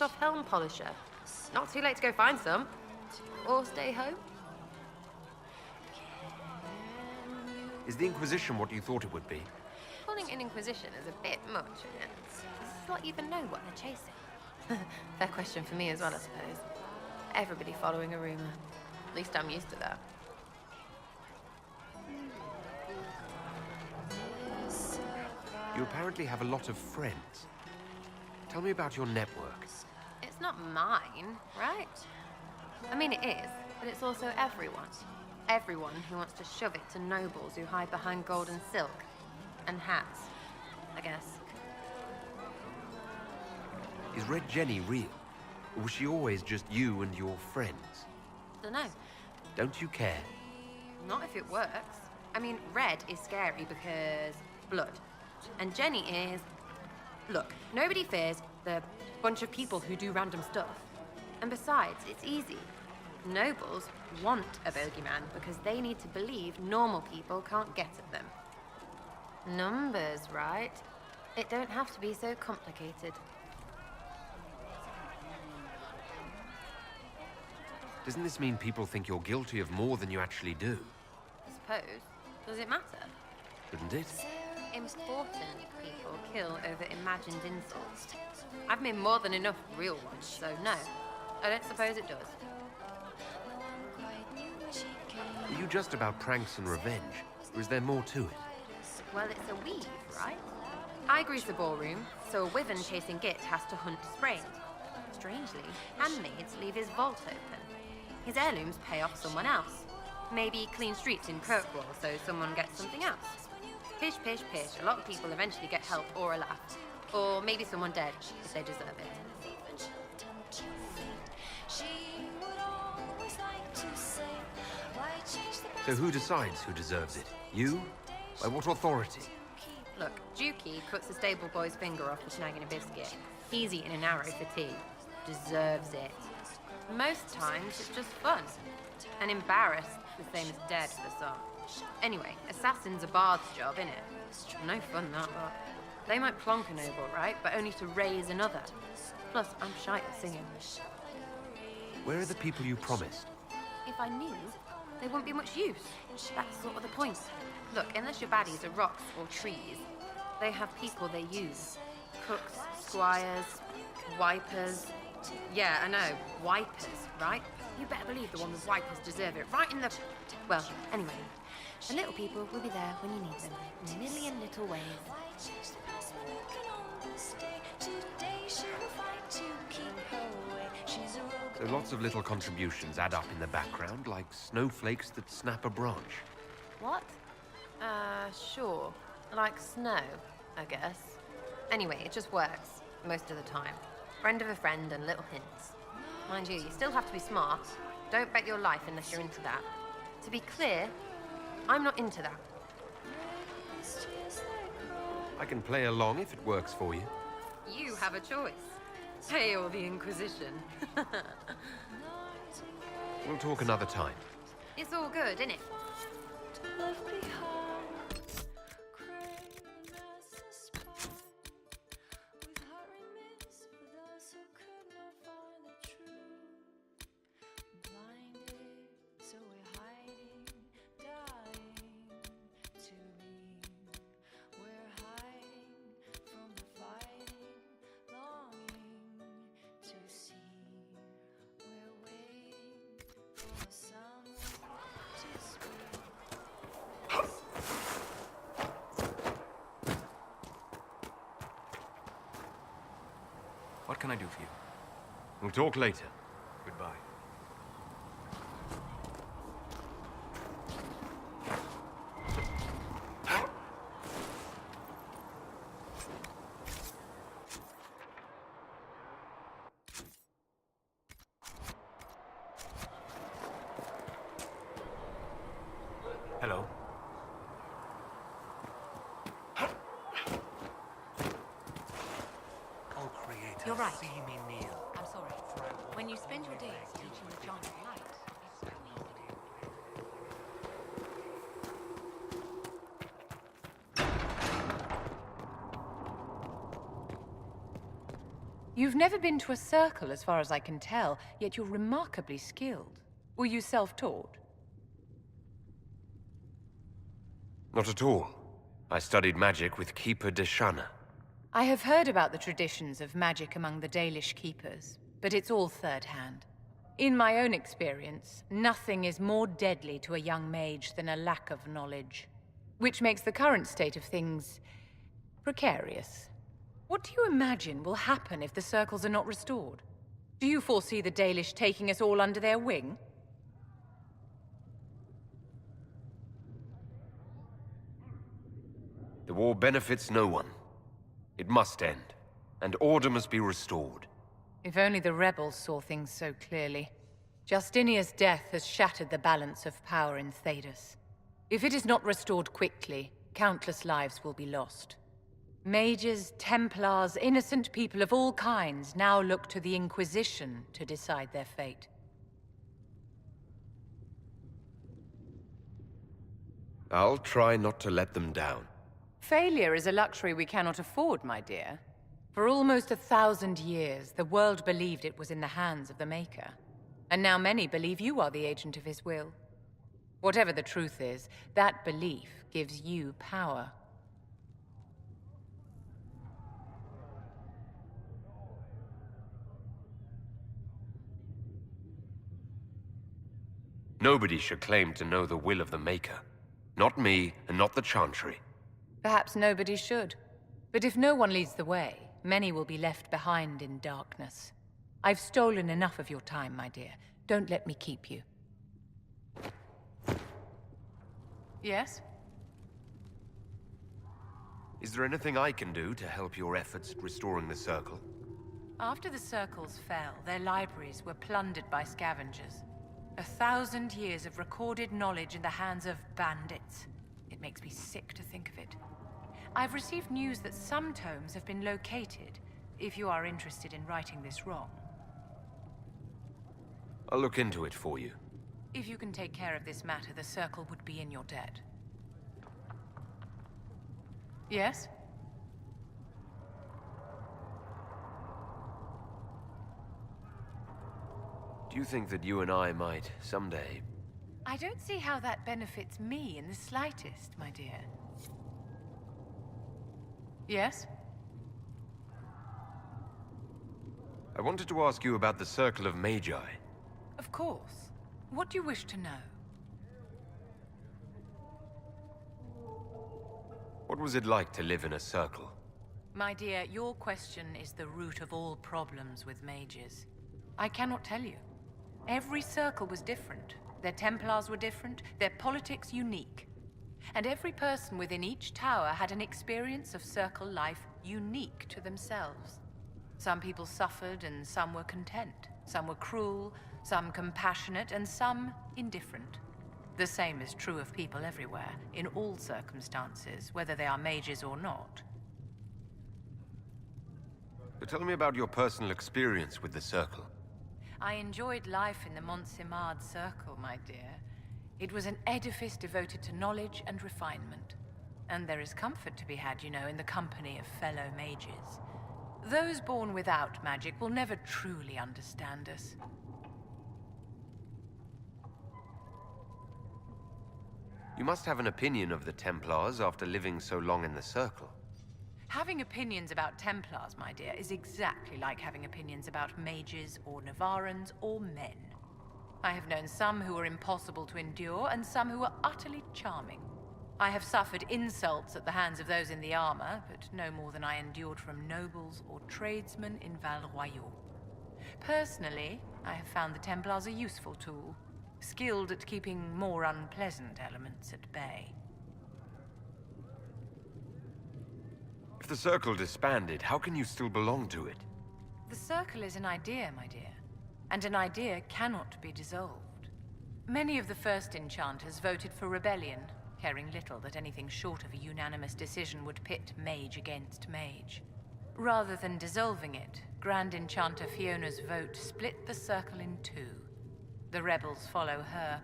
off helm polisher. Not too late to go find some. Or stay home. Is the Inquisition what you thought it would be? Calling it an Inquisition is a bit much, isn't it? Does not even know what they're chasing? Fair question for me as well, I suppose. Everybody following a rumor. At least I'm used to that. You apparently have a lot of friends. Tell me about your network. It's not mine, right? I mean, it is, but it's also everyone's. Everyone who wants to shove it to nobles who hide behind gold and silk. And hats, I guess. Is Red Jenny real? Or was she always just you and your friends? Dunno. Don't you care? Not if it works. I mean, Red is scary because blood. And Jenny is... Look, nobody fears the bunch of people who do random stuff. And besides, it's easy. Nobles want a bogeyman because they need to believe normal people can't get at them. Numbers, right? It don't have to be so complicated. Doesn't this mean people think you're guilty of more than you actually do? I suppose. Does it matter? Shouldn't it? Important people kill over imagined insults. I've made more than enough real ones, so no. I don't suppose it does. Are you just about pranks and revenge? Or is there more to it? Well, it's a weave, right? I grease the ballroom, so a wyvern chasing Git has to hunt sprained. Strangely, handmaids leave his vault open. His heirlooms pay off someone else. Maybe clean streets in Kirkwall so someone gets something else. Pish, pish, pish. A lot of people eventually get help or a laugh. Or maybe someone dead, if they deserve it. So who decides who deserves it? You? By what authority? Look, Dukey cuts the stable boy's finger off for snagging a biscuit. He's eating an arrow for tea. Deserves it. Most times, it's just fun. And embarrassed, the same as dead for some. Anyway, assassin's a bard's job, innit? No fun, that lot. They might plonk a noble, right? But only to raise another. Plus, I'm shy at singing. Where are the people you promised? If I knew, they wouldn't be much use. That's sort of the point. Look, unless your baddies are rocks or trees, they have people they use. Cooks, squires, wipers. Yeah, I know, wipers, right? You better believe the one with wipers deserve it, right in the... Well, anyway, the little people will be there when you need them, in a million little ways. So lots of little contributions add up in the background, like snowflakes that snap a branch. What? Sure. Like snow, I guess. Anyway, it just works, most of the time. Friend of a friend and little hints. Mind you, you still have to be smart. Don't bet your life unless you're into that. To be clear, I'm not into that. I can play along if it works for you. You have a choice. Hail the Inquisition. We'll talk another time. It's all good, innit? What can I do for you? We'll talk later. Goodbye. Hello. You're right. I'm sorry. When you spend your days teaching the giant of light, it's so easy to... You've never been to a circle, as far as I can tell, yet you're remarkably skilled. Were you self-taught? Not at all. I studied magic with Keeper Deshana. I have heard about the traditions of magic among the Dalish keepers, but it's all third-hand. In my own experience, nothing is more deadly to a young mage than a lack of knowledge, which makes the current state of things precarious. What do you imagine will happen if the circles are not restored? Do you foresee the Dalish taking us all under their wing? The war benefits no one. It must end, and order must be restored. If only the rebels saw things so clearly. Justinia's death has shattered the balance of power in Thedas. If it is not restored quickly, countless lives will be lost. Mages, Templars, innocent people of all kinds now look to the Inquisition to decide their fate. I'll try not to let them down. Failure is a luxury we cannot afford, my dear. For almost 1,000 years, the world believed it was in the hands of the Maker. And now many believe you are the agent of his will. Whatever the truth is, that belief gives you power. Nobody should claim to know the will of the Maker. Not me, and not the Chantry. Perhaps nobody should. But if no one leads the way, many will be left behind in darkness. I've stolen enough of your time, my dear. Don't let me keep you. Yes? Is there anything I can do to help your efforts at restoring the Circle? After the circles fell, their libraries were plundered by scavengers. 1,000 years of recorded knowledge in the hands of bandits. It makes me sick to think of it. I've received news that some tomes have been located, if you are interested in righting this wrong. I'll look into it for you. If you can take care of this matter, the Circle would be in your debt. Yes? Do you think that you and I might, someday... I don't see how that benefits me in the slightest, my dear. Yes? I wanted to ask you about the Circle of Magi. Of course. What do you wish to know? What was it like to live in a circle? My dear, your question is the root of all problems with mages. I cannot tell you. Every circle was different. Their Templars were different, their politics unique. And every person within each tower had an experience of circle life unique to themselves. Some people suffered and some were content. Some were cruel, some compassionate, and some indifferent. The same is true of people everywhere, in all circumstances, whether they are mages or not. So tell me about your personal experience with the Circle. I enjoyed life in the Montsimard Circle, my dear. It was an edifice devoted to knowledge and refinement. And there is comfort to be had, you know, in the company of fellow mages. Those born without magic will never truly understand us. You must have an opinion of the Templars after living so long in the Circle. Having opinions about Templars, my dear, is exactly like having opinions about mages or Navarans or men. I have known some who were impossible to endure and some who were utterly charming. I have suffered insults at the hands of those in the armor, but no more than I endured from nobles or tradesmen in Val Royal. Personally, I have found the Templars a useful tool, skilled at keeping more unpleasant elements at bay. If the Circle disbanded, how can you still belong to it? The Circle is an idea, my dear, and an idea cannot be dissolved. Many of the first enchanters voted for rebellion, caring little that anything short of a unanimous decision would pit mage against mage. Rather than dissolving it, Grand Enchanter Fiona's vote split the Circle in two. The rebels follow her,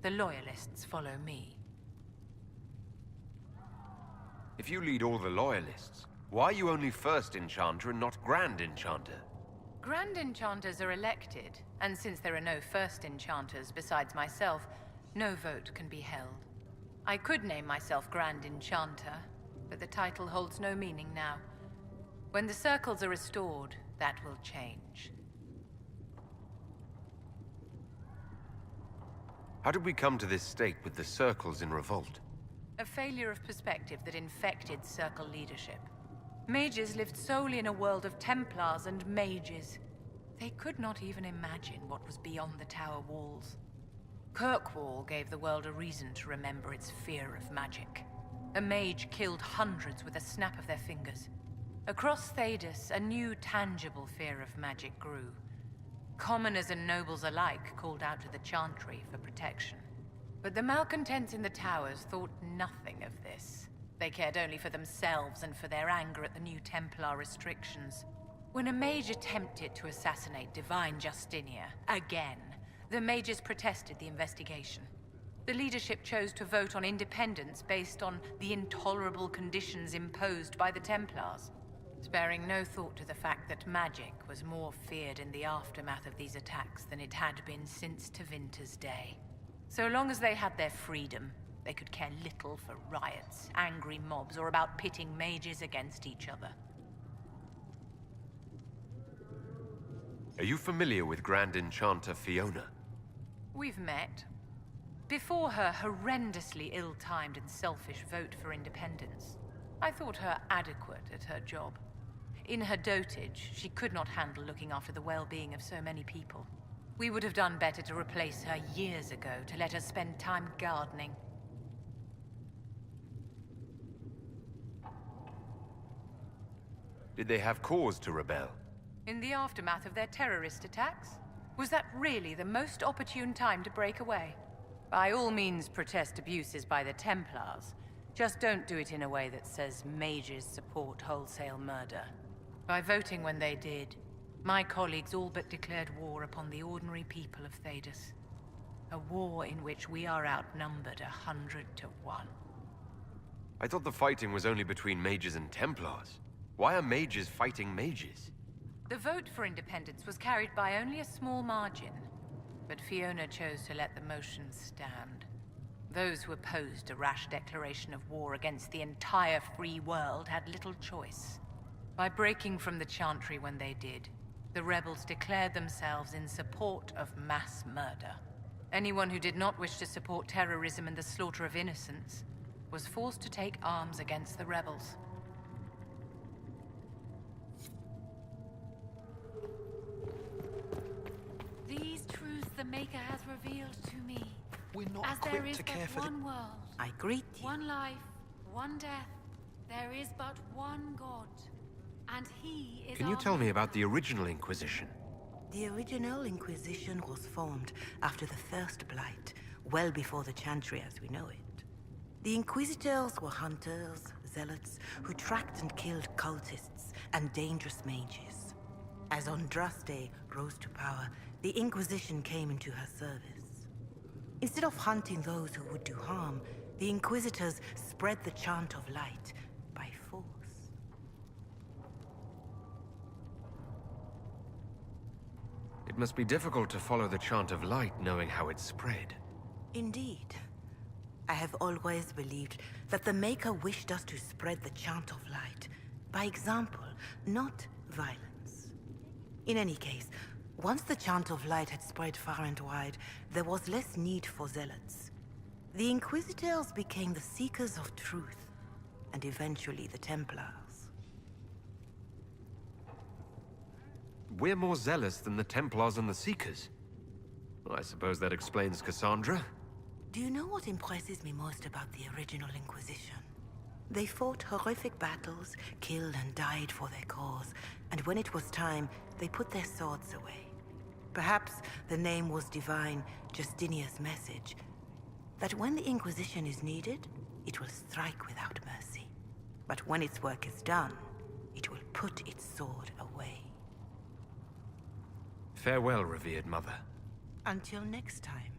the loyalists follow me. If you lead all the Loyalists, why are you only First Enchanter and not Grand Enchanter? Grand Enchanters are elected, and since there are no first enchanters besides myself, no vote can be held. I could name myself Grand Enchanter, but the title holds no meaning now. When the circles are restored, that will change. How did we come to this state with the circles in revolt? A failure of perspective that infected Circle leadership. Mages lived solely in a world of Templars and Mages. They could not even imagine what was beyond the tower walls. Kirkwall gave the world a reason to remember its fear of magic. A mage killed hundreds with a snap of their fingers. Across Thedas, a new tangible fear of magic grew. Commoners and nobles alike called out to the Chantry for protection. But the malcontents in the towers thought nothing of this. They cared only for themselves and for their anger at the new Templar restrictions. When a mage attempted to assassinate Divine Justinia, again, the mages protested the investigation. The leadership chose to vote on independence based on the intolerable conditions imposed by the Templars, sparing no thought to the fact that magic was more feared in the aftermath of these attacks than it had been since Tevinter's day. So long as they had their freedom, they could care little for riots, angry mobs, or about pitting mages against each other. Are you familiar with Grand Enchanter Fiona? We've met. Before her horrendously ill-timed and selfish vote for independence, I thought her adequate at her job. In her dotage, she could not handle looking after the well-being of so many people. We would have done better to replace her years ago, to let her spend time gardening. Did they have cause to rebel? In the aftermath of their terrorist attacks? Was that really the most opportune time to break away? By all means, protest abuses by the Templars. Just don't do it in a way that says mages support wholesale murder. By voting when they did, my colleagues all but declared war upon the ordinary people of Thedas. A war in which we are outnumbered 100 to 1. I thought the fighting was only between mages and Templars. Why are mages fighting mages? The vote for independence was carried by only a small margin, but Fiona chose to let the motion stand. Those who opposed a rash declaration of war against the entire free world had little choice. By breaking from the Chantry when they did, the rebels declared themselves in support of mass murder. Anyone who did not wish to support terrorism and the slaughter of innocents was forced to take arms against the rebels. These truths the Maker has revealed to me. We're not As there equipped is to but care for one world, I greet you. one life, one death, there is but one God, and He is Can you our tell me Maker. about the original Inquisition? The original Inquisition was formed after the First Blight, well before the Chantry as we know it. The Inquisitors were hunters, zealots, who tracked and killed cultists and dangerous mages. As Andraste rose to power, the Inquisition came into her service. Instead of hunting those who would do harm, the Inquisitors spread the chant of light by force. It must be difficult to follow the chant of light knowing how it spread. Indeed. I have always believed that the Maker wished us to spread the chant of light by example, not violence. In any case, once the chant of light had spread far and wide, there was less need for zealots. The Inquisitors became the seekers of truth, and eventually the Templars. We're more zealous than the Templars and the Seekers. Well, I suppose that explains Cassandra. Do you know what impresses me most about the original Inquisition? They fought horrific battles, killed and died for their cause, and when it was time, they put their swords away. Perhaps the name was divine, Justinia's message, that when the Inquisition is needed, it will strike without mercy. But when its work is done, it will put its sword away. Farewell, revered mother. Until next time.